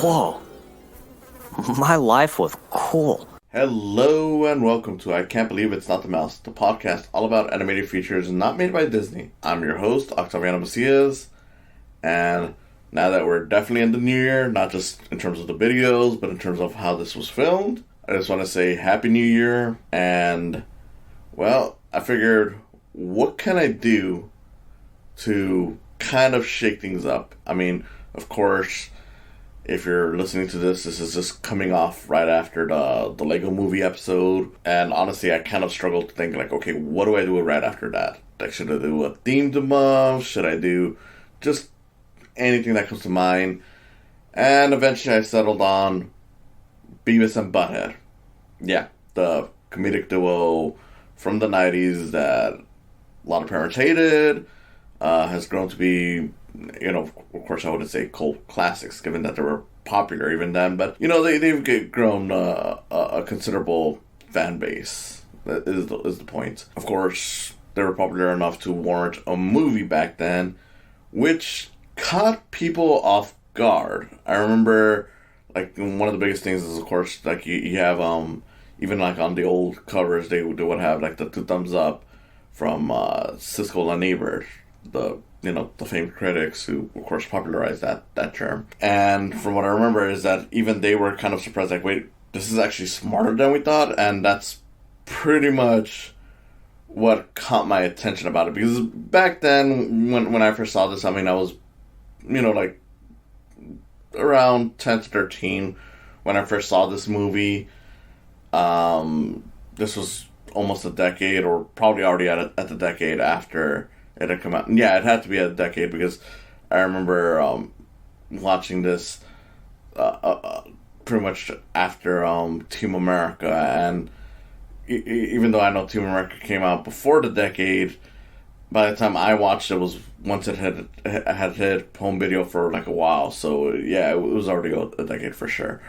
Whoa. My life was cool. Hello and welcome to I Can't Believe It's Not the Mouse, the podcast all about animated features not made by Disney. I'm your host, Octaviano Macias, and now that we're definitely in the new year, not just in terms of the videos, but in terms of how this was filmed, I just want to say Happy New Year, and, well, I figured, what can I do to kind of shake things up? I mean, of course, if you're listening to this is just coming off right after the Lego Movie episode. And honestly, I kind of struggled to think, like, okay, what do I do right after that? Like, should I do a themed month? Should I do just anything that comes to mind? And eventually I settled on Beavis and Butthead. Yeah, the comedic duo from the 90s that a lot of parents hated, has grown to be, you know, of course I wouldn't say cult classics, given that they were popular even then, but, you know, they've grown a considerable fan base, that is the point. Of course, they were popular enough to warrant a movie back then, which caught people off guard. I remember, like, one of the biggest things is, of course, like, you have, even, like, on the old covers, they would have, like, the two thumbs up from Siskel and Ebert, the famed critics who, of course, popularized that term. And from what I remember is that even they were kind of surprised, like, wait, this is actually smarter than we thought, and that's pretty much what caught my attention about it. Because back then, when I first saw this, I mean, I was, you know, like, around 10 to 13 when I first saw this movie. This was almost a decade, or probably already at the decade after it had come out. Yeah, it had to be a decade, because I remember watching this pretty much after Team America, and even though I know Team America came out before the decade, by the time I watched it was once it had hit home video for like a while. So yeah, it was already a decade for sure.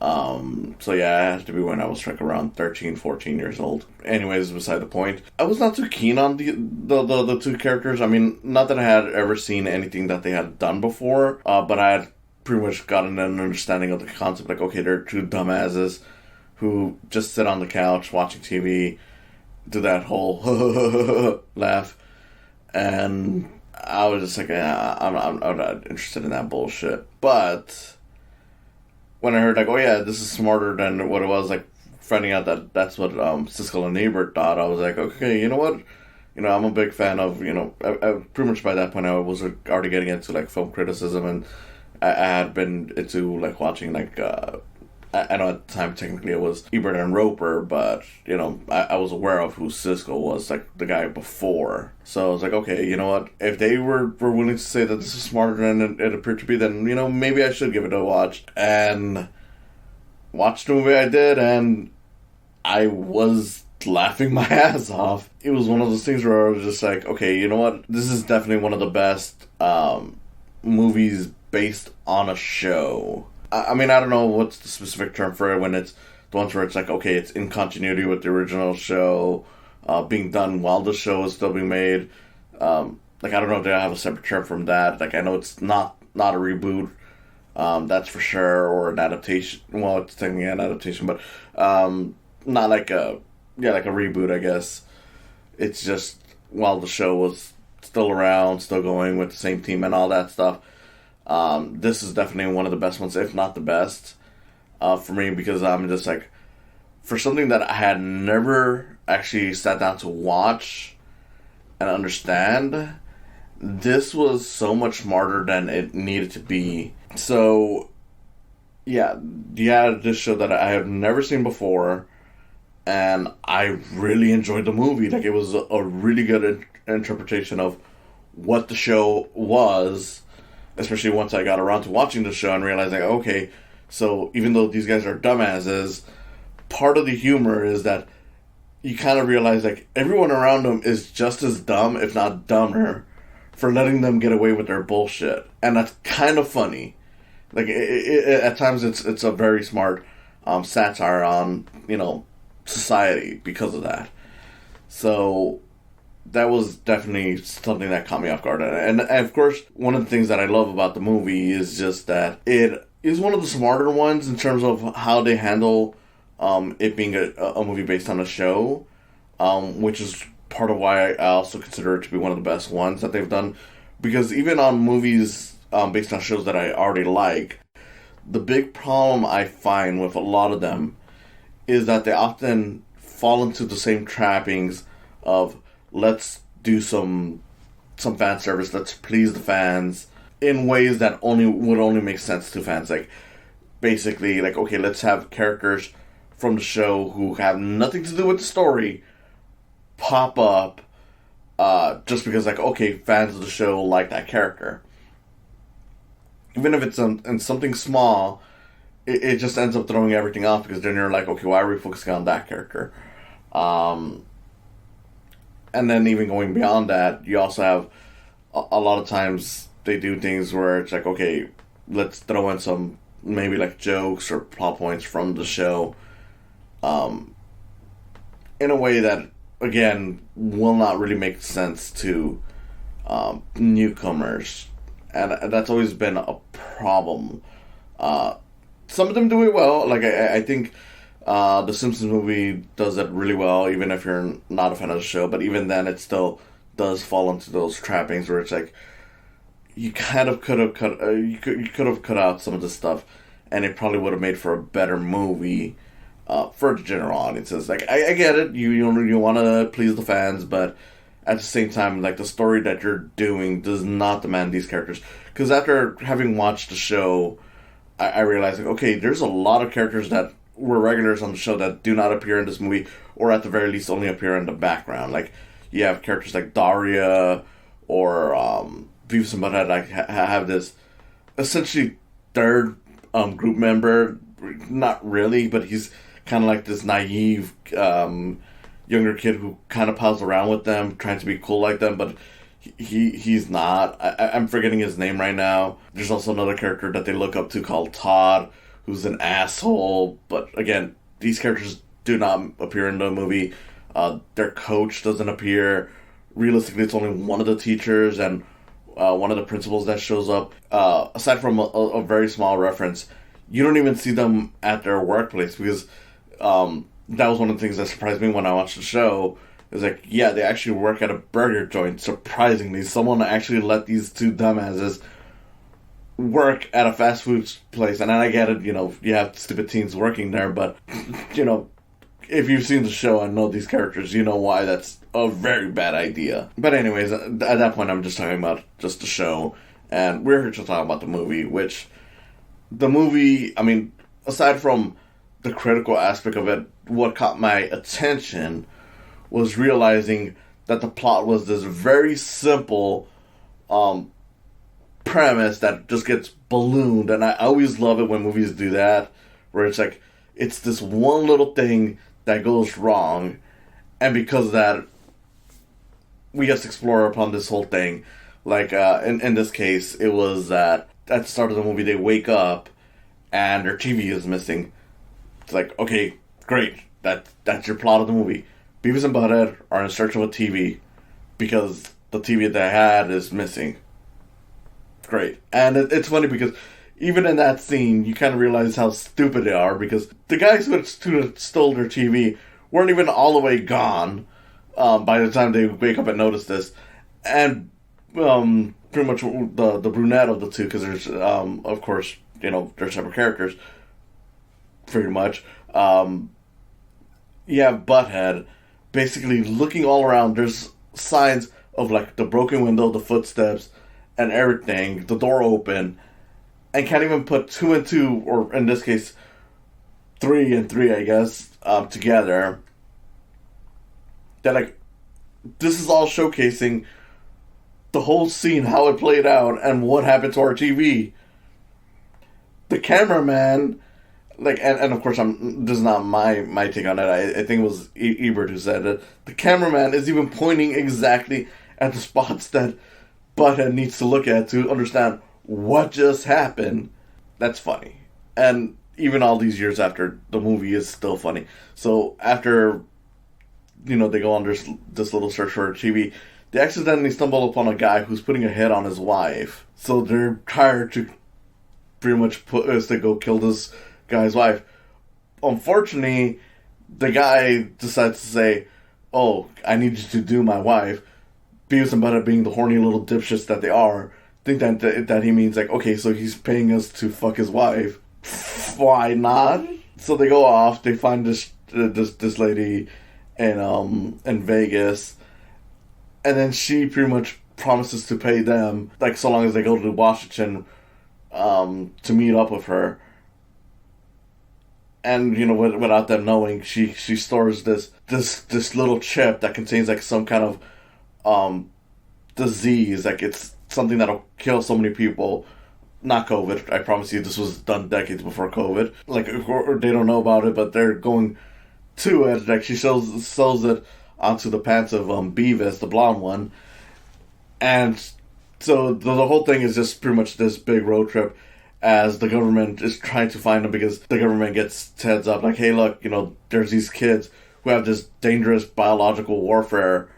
So yeah, it had to be when I was like around 13, 14 years old. Anyways, beside the point. I was not too keen on the two characters. I mean, not that I had ever seen anything that they had done before, but I had pretty much gotten an understanding of the concept. Like, okay, they're two dumbasses who just sit on the couch watching TV, do that whole laugh, and I was just like, I'm not interested in that bullshit. But when I heard, like, oh yeah, this is smarter than what it was, like, finding out that that's what Siskel and Ebert thought, I was like, okay, you know what? You know, I'm a big fan of, you know, I pretty much by that point I was already getting into, like, film criticism, and I had been into, like, watching, like, I know at the time technically it was Ebert and Roper, but, you know, I was aware of who Siskel was, like, the guy before. So I was like, okay, you know what? If they were willing to say that this is smarter than it appeared to be, then, you know, maybe I should give it a watch. And watched the movie I did, and I was laughing my ass off. It was one of those things where I was just like, okay, you know what? This is definitely one of the best movies based on a show. I mean, I don't know what's the specific term for it when it's the ones where it's like, okay, it's in continuity with the original show, being done while the show is still being made. Like, I don't know if they have a separate term from that. Like, I know it's not a reboot, that's for sure, or an adaptation. Well, it's technically an adaptation, but not like a reboot, I guess. It's just while the show was still around, still going with the same team and all that stuff. This is definitely one of the best ones, if not the best, for me, because I'm just like, for something that I had never actually sat down to watch and understand, this was so much smarter than it needed to be. So, yeah, this show that I have never seen before, and I really enjoyed the movie. Like, it was a really good interpretation of what the show was, especially once I got around to watching the show and realizing, okay, so even though these guys are dumbasses, part of the humor is that you kind of realize, like, everyone around them is just as dumb, if not dumber, for letting them get away with their bullshit. And that's kind of funny. Like, at times it's a very smart satire on, you know, society because of that. So, that was definitely something that caught me off guard. And of course, one of the things that I love about the movie is just that it is one of the smarter ones in terms of how they handle it being a movie based on a show, which is part of why I also consider it to be one of the best ones that they've done. Because even on movies based on shows that I already like, the big problem I find with a lot of them is that they often fall into the same trappings of let's do some fan service, let's please the fans in ways that would only make sense to fans. Like basically, like, okay, let's have characters from the show who have nothing to do with the story pop up just because, like, okay, fans of the show like that character. Even if it's in something small, it just ends up throwing everything off, because then you're like, okay, why are we focusing on that character? And then even going beyond that, you also have a lot of times they do things where it's like, okay, let's throw in some maybe like jokes or plot points from the show in a way that, again, will not really make sense to newcomers. And that's always been a problem. Some of them do it well. Like, I think the Simpsons movie does it really well, even if you're not a fan of the show. But even then, it still does fall into those trappings where it's like, you kind of could have cut out some of the stuff, and it probably would have made for a better movie for the general audiences. Like, I get it, you want to please the fans, but at the same time, like, the story that you're doing does not demand these characters. Because after having watched the show, I realized, like, okay, there's a lot of characters that were regulars on the show that do not appear in this movie, or at the very least only appear in the background. Like, you have characters like Daria, or Beavis and Butthead, like, have this essentially third group member. Not really, but he's kind of like this naive younger kid who kind of pals around with them, trying to be cool like them, but he's not. I'm forgetting his name right now. There's also another character that they look up to called Todd, who's an asshole. But again, these characters do not appear in the movie. Their coach doesn't appear. Realistically, it's only one of the teachers and one of the principals that shows up. Aside from a very small reference, you don't even see them at their workplace, because that was one of the things that surprised me when I watched the show. It was like, yeah, they actually work at a burger joint. Surprisingly, someone actually let these two dumbasses work at a fast food place. And I get it, you have stupid teens working there, but, if you've seen the show and know these characters, you know why that's a very bad idea. But anyways, at that point, I'm just talking about just the show. And we're here to talk about the movie, which, the movie, I mean, aside from the critical aspect of it, what caught my attention was realizing that the plot was this very simple premise that just gets ballooned. And I always love it when movies do that, where it's like, it's this one little thing that goes wrong, and because of that, we just explore upon this whole thing. Like, in this case, it was that at the start of the movie, they wake up and their TV is missing. It's like, okay, great, that's your plot of the movie. Beavis and Butthead are in search of a TV because the TV they had is missing. Great. And it's funny because even in that scene, you kind of realize how stupid they are, because the guys who stole their TV weren't even all the way gone by the time they wake up and notice this. And pretty much the brunette of the two, because there's, of course, they're separate characters, pretty much. You have Butthead basically looking all around. There's signs of, like, the broken window, the footsteps, and everything, the door open, and can't even put 2 and 2, or in this case, 3 and 3, I guess, together. That, like, this is all showcasing the whole scene, how it played out, and what happened to our TV. The cameraman, like, and of course, this is not my take on it. I think it was Ebert who said it. The cameraman is even pointing exactly at the spots that Butthead needs to look at to understand what just happened. That's funny. And even all these years after, the movie is still funny. So after they go on this little search for TV. They accidentally stumble upon a guy who's putting a hit on his wife. So they're hired to pretty much to go kill this guy's wife. Unfortunately, the guy decides to say, "Oh, I need you to do my wife." Beavis and Butthead, being the horny little dipshits that they are, think that he means like, okay, so he's paying us to fuck his wife. Why not? So they go off. They find this lady in Vegas, and then she pretty much promises to pay them, like, so long as they go to Washington to meet up with her. And without them knowing, she stores this little chip that contains like some kind of disease, like it's something that'll kill so many people. Not COVID. I promise you, this was done decades before COVID. Like, or they don't know about it, but they're going to it. Like, she sews it onto the pants of Beavis, the blonde one, and so the whole thing is just pretty much this big road trip as the government is trying to find them, because the government gets heads up like, hey, look, there's these kids who have this dangerous biological warfare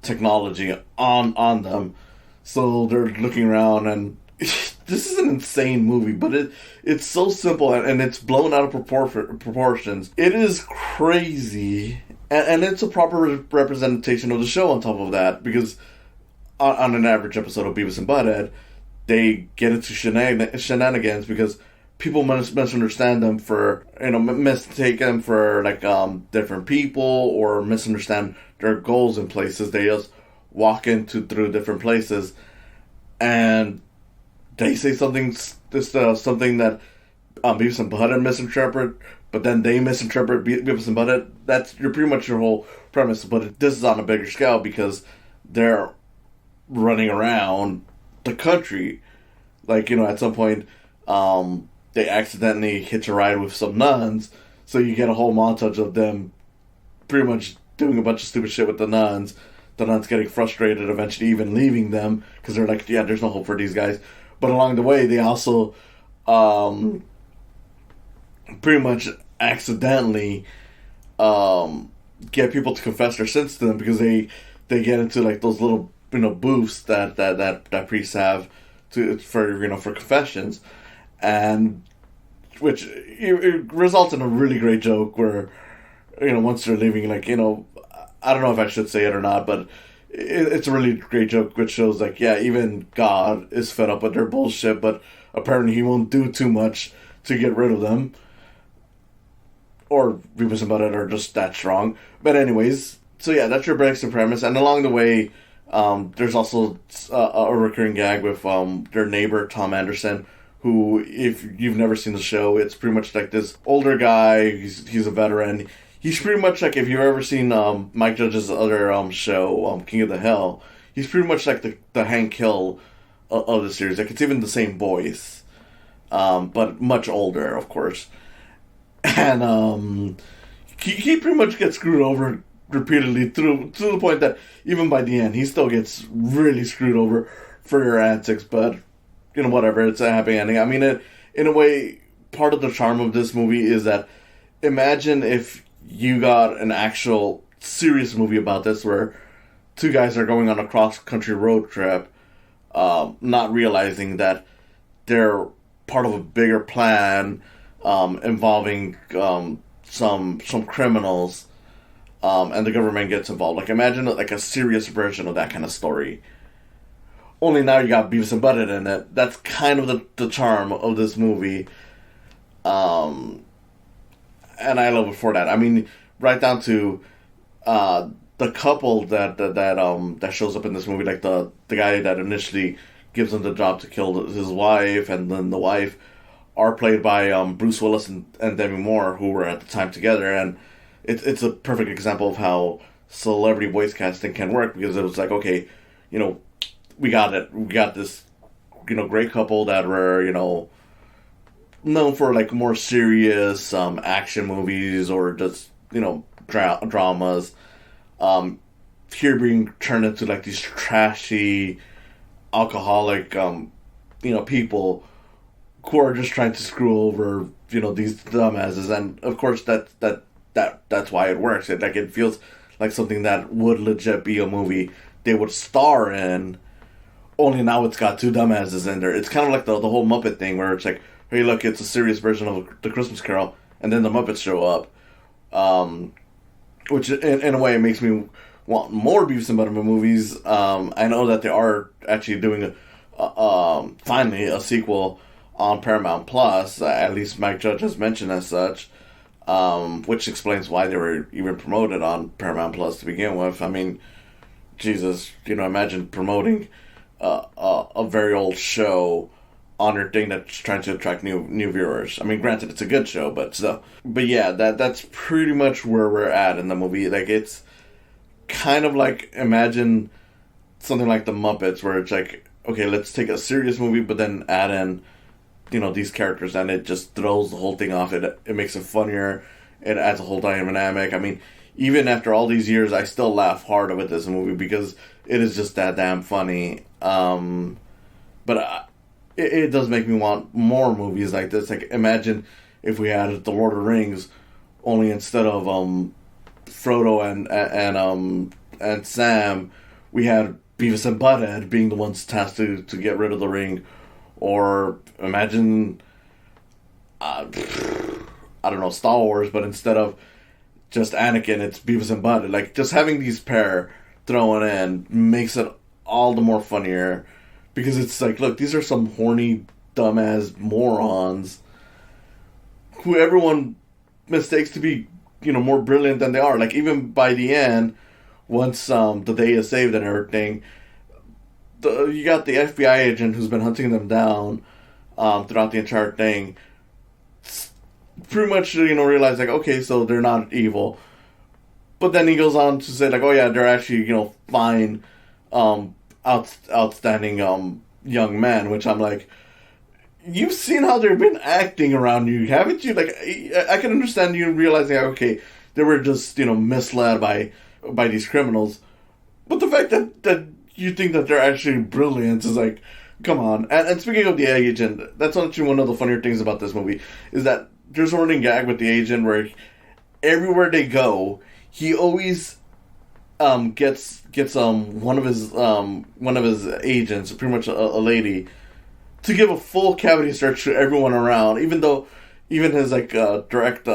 technology on them. So they're looking around, and this is an insane movie, but it's so simple, and it's blown out of proportions. It is crazy, and it's a proper representation of the show on top of that, because on an average episode of Beavis and Butthead, they get into shenanigans because people misunderstand them for, mistake them for like different people, or misunderstand their goals in places. They just walk through different places, and they say something that Beavis and Butthead misinterpret, but then they misinterpret Beavis and Butthead. That's pretty much your whole premise. But this is on a bigger scale because they're running around the country. Like, at some point, they accidentally hitch a ride with some nuns, so you get a whole montage of them pretty much doing a bunch of stupid shit with the nuns getting frustrated, eventually even leaving them, because they're like, yeah, there's no hope for these guys. But along the way, they also pretty much accidentally get people to confess their sins to them, because they get into like those little booths that priests have for confessions, and which it results in a really great joke where once they're leaving, like, I don't know if I should say it or not, but it's a really great joke which shows like, yeah, even God is fed up with their bullshit, but apparently he won't do too much to get rid of them, or Beavis and Butthead are just that strong. But anyways, so yeah, that's your basic premise, and along the way, there's also a recurring gag with their neighbor, Tom Anderson, who, if you've never seen the show, it's pretty much like this older guy. He's a veteran. He's pretty much like, if you've ever seen Mike Judge's other show, King of the Hill, he's pretty much like the Hank Hill of the series. Like, it's even the same voice, but much older, of course. And he pretty much gets screwed over repeatedly to the point that even by the end, he still gets really screwed over for your antics. But whatever, it's a happy ending. I mean, in a way, part of the charm of this movie is that, imagine if you got an actual serious movie about this, where two guys are going on a cross-country road trip, not realizing that they're part of a bigger plan involving some criminals, and the government gets involved. Like, imagine like a serious version of that kind of story. Only now you got Beavis and Butthead in it. That's kind of the charm of this movie. And I love it for that. I mean, right down to the couple that shows up in this movie, like the guy that initially gives him the job to kill his wife, and then the wife, are played by Bruce Willis and Demi Moore, who were at the time together. And it's a perfect example of how celebrity voice casting can work, because it was like, okay, we got it. We got this, great couple that were, known for like more serious action movies, or just dramas, here being turned into like these trashy alcoholic people who are just trying to screw over these dumbasses. And of course that's why it works. It feels like something that would legit be a movie they would star in. Only now it's got two dumbasses in there. It's kind of like the whole Muppet thing where it's like, hey, look, it's a serious version of the Christmas Carol, and then the Muppets show up, which in a way makes me want more Beavis and Butthead movies. I know that they are actually doing finally a sequel on Paramount Plus. At least Mike Judge has mentioned as such, which explains why they were even promoted on Paramount Plus to begin with. I mean, Jesus, imagine promoting a very old show on your thing that's trying to attract new viewers. I mean, granted, it's a good show, but still. But yeah, that's pretty much where we're at in the movie. Like, it's kind of like, imagine something like the Muppets, where it's like, okay, let's take a serious movie, but then add in, these characters, and it just throws the whole thing off. It makes it funnier. It adds a whole dynamic. I mean, even after all these years, I still laugh hard with this movie because it is just that damn funny. But it does make me want more movies like this. Like, imagine if we had The Lord of the Rings, only instead of Frodo and Sam, we had Beavis and Butthead being the ones tasked to get rid of the ring. Or imagine, I don't know, Star Wars, but instead of just Anakin, it's Beavis and Butthead. Like, just having these pair thrown in makes it all the more funnier, because it's like, look, these are some horny, dumbass morons who everyone mistakes to be, more brilliant than they are. Like, even by the end, once the day is saved and everything, you got the FBI agent who's been hunting them down throughout the entire thing. Pretty much, realize, like, okay, so they're not evil. But then he goes on to say, like, oh yeah, they're actually, fine, outstanding young men, which I'm like, you've seen how they've been acting around you, haven't you? Like, I can understand you realizing, like, okay, they were just, misled by these criminals. But the fact that you think that they're actually brilliant is like, come on. And speaking of the agent, that's actually one of the funnier things about this movie, is that there's a running gag with the agent where everywhere they go, he always gets one of his agents, pretty much a lady, to give a full cavity search to everyone around, even his direct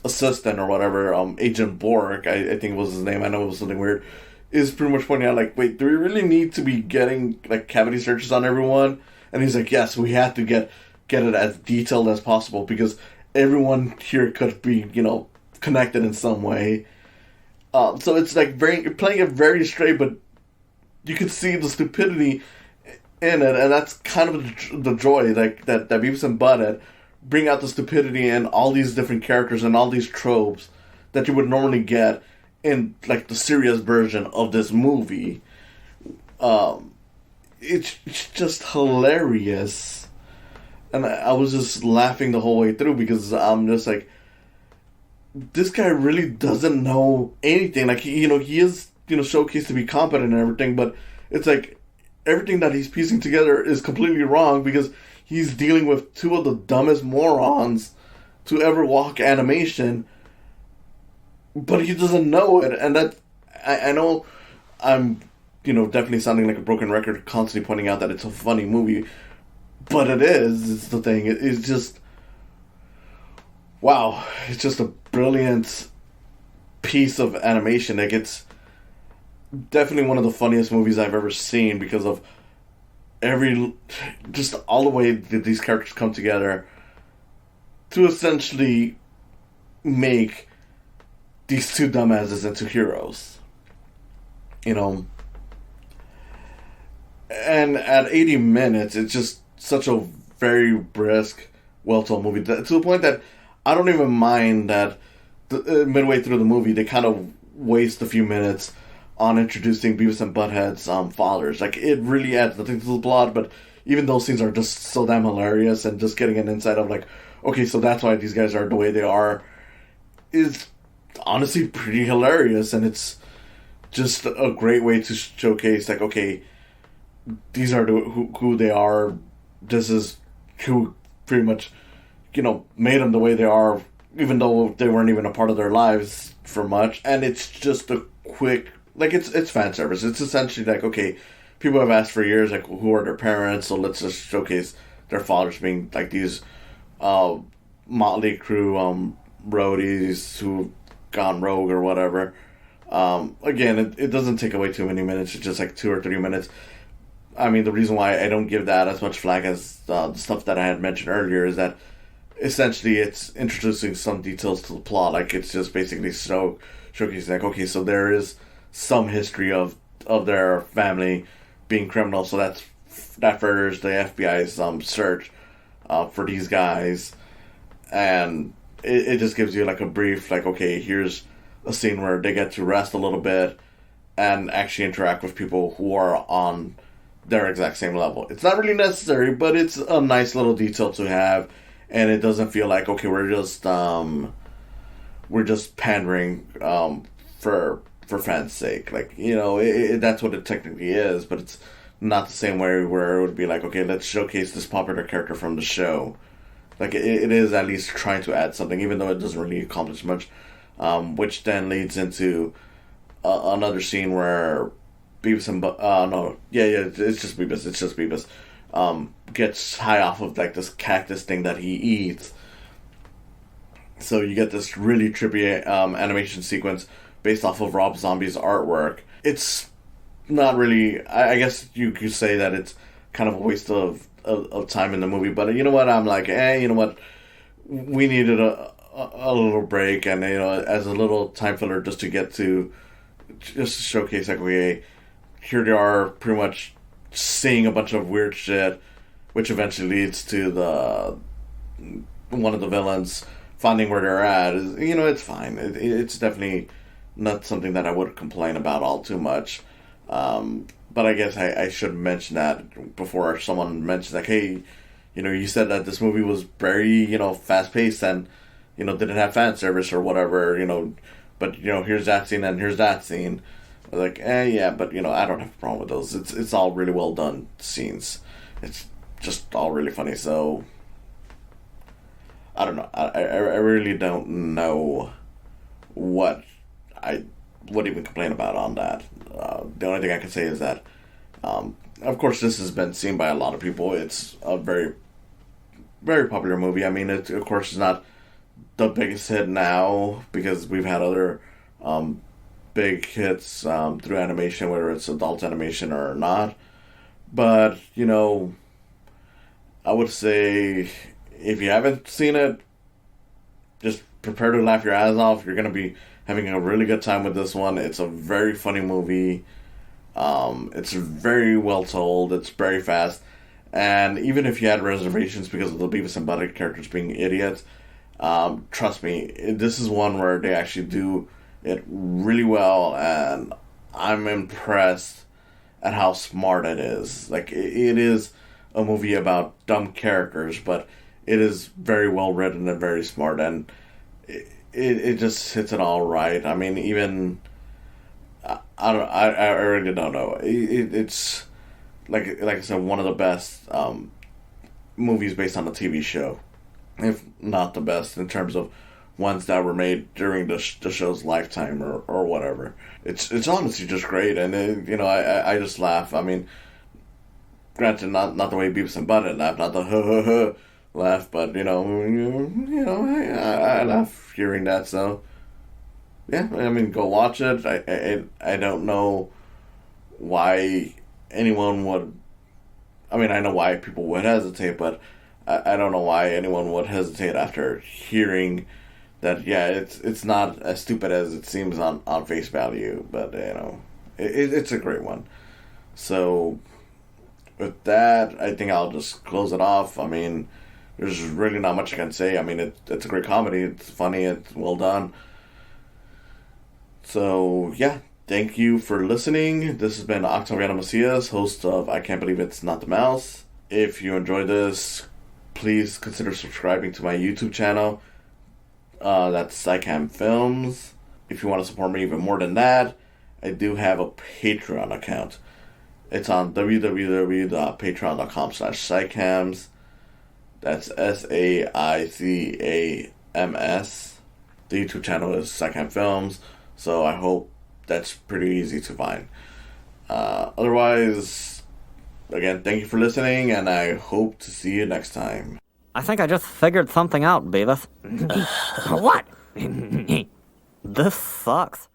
assistant or whatever, Agent Bork, I think was his name, I know it was something weird, is pretty much pointing out, like, wait, do we really need to be getting, like, cavity searches on everyone? And he's like, yes, we have to get it as detailed as possible, because everyone here could be, connected in some way. So it's like you're playing it very straight, but you can see the stupidity in it, and that's kind of the joy, like, that Beavis and Butthead bring out the stupidity in all these different characters and all these tropes that you would normally get in, like, the serious version of this movie. It's just hilarious. And I was just laughing the whole way through, because I'm just like, this guy really doesn't know anything. Like, he is, showcased to be competent and everything, but it's like, everything that he's piecing together is completely wrong, because he's dealing with two of the dumbest morons to ever walk animation, but he doesn't know it. And that, I know I'm, definitely sounding like a broken record, constantly pointing out that it's a funny movie, but it's the thing. It's just, wow, it's just a brilliant piece of animation. Like, it's definitely one of the funniest movies I've ever seen, because of just all the way that these characters come together to essentially make these two dumbasses into heroes. And at 80 minutes, it's just such a very brisk, well-told movie, to the point that I don't even mind that midway through the movie, they kind of waste a few minutes on introducing Beavis and Butthead's fathers. Like, it really adds nothing to the plot, but even those scenes are just so damn hilarious, and just getting an insight of, like, okay, so that's why these guys are the way they are, is honestly pretty hilarious. And it's just a great way to showcase, like, okay, these are who they are. This is who pretty much, made them the way they are, even though they weren't even a part of their lives for much. And it's just a quick, like, it's fan service. It's essentially like, okay, people have asked for years, like, who are their parents? So let's just showcase their fathers being like these motley crew roadies who've gone rogue or whatever. Again, it doesn't take away too many minutes. It's just like 2 or 3 minutes. I mean, the reason why I don't give that as much flack as the stuff that I had mentioned earlier is that essentially it's introducing some details to the plot. Like, it's just basically showcasing, like, okay, so there is some history of their family being criminal, so that furthers the FBI's search for these guys. And it just gives you like a brief, like, okay, here's a scene where they get to rest a little bit and actually interact with people who are on their exact same level. It's not really necessary, but it's a nice little detail to have, and it doesn't feel like, okay, we're just pandering for fans' sake. Like, you know, that's what it technically is, but it's not the same way where it would be like, okay, let's showcase this popular character from the show. Like, it is at least trying to add something, even though it doesn't really accomplish much. Which then leads into another scene where Beavis and it's just Beavis. Gets high off of like this cactus thing that he eats. So you get this really trippy animation sequence based off of Rob Zombie's artwork. It's not really. I guess you could say that it's kind of a waste of time in the movie. But you know what? I'm like, you know what? We needed a little break, and you know, as a little time filler, just to showcase, like, okay, here they are, pretty much seeing a bunch of weird shit, which eventually leads to one of the villains finding where they're at. You know, it's fine. It's definitely not something that I would complain about all too much. But I guess I should mention that before someone mentions, like, hey, you know, you said that this movie was very, you know, fast paced and, you know, didn't have fan service or whatever, you know, but, you know, here's that scene and here's that scene. Like, yeah, but, you know, I don't have a problem with those. It's all really well done scenes. It's just all really funny. So, I don't know. I really don't know what I would even complain about on that. The only thing I can say is that, of course, this has been seen by a lot of people. It's a very, very popular movie. I mean, it, of course, is not the biggest hit now because we've had other big hits through animation, whether it's adult animation or not. But, you know, I would say if you haven't seen it, just prepare to laugh your ass off. You're going to be having a really good time with this one. It's a very funny movie. It's very well told. It's very fast. And even if you had reservations because of the Beavis and Butthead characters being idiots, trust me, this is one where they actually do it really well, and I'm impressed at how smart it is. Like, it is a movie about dumb characters, but it is very well written and very smart, and it just hits it all right. I mean, even I really don't know. It's like I said, one of the best movies based on a TV show, if not the best in terms of ones that were made during the show's lifetime or whatever. It's honestly just great, and you know, I just laugh. I mean, granted, not the way Beavis and Butthead laugh, not the ha laugh, but you know, I laugh hearing that. So yeah, I mean, go watch it. I don't know why anyone would. I mean, I know why people would hesitate, but I don't know why anyone would hesitate after hearing that. Yeah, it's not as stupid as it seems on face value, but you know, it's a great one. So with that, I think I'll just close it off. I mean, there's really not much I can say. I mean, it's a great comedy. It's funny. It's well done. So yeah, thank you for listening. This has been Octaviano Macias, host of I Can't Believe It's Not the Mouse. If you enjoyed this, please consider subscribing to my YouTube channel. That's Psycam Films. If you want to support me even more than that, I do have a Patreon account. It's on www.patreon.com/psycams. That's SAICAMS. MS. The YouTube channel is Secondhand Films, so I hope that's pretty easy to find. Otherwise, again, thank you for listening, and I hope to see you next time. I think I just figured something out, Beavis. What? This sucks.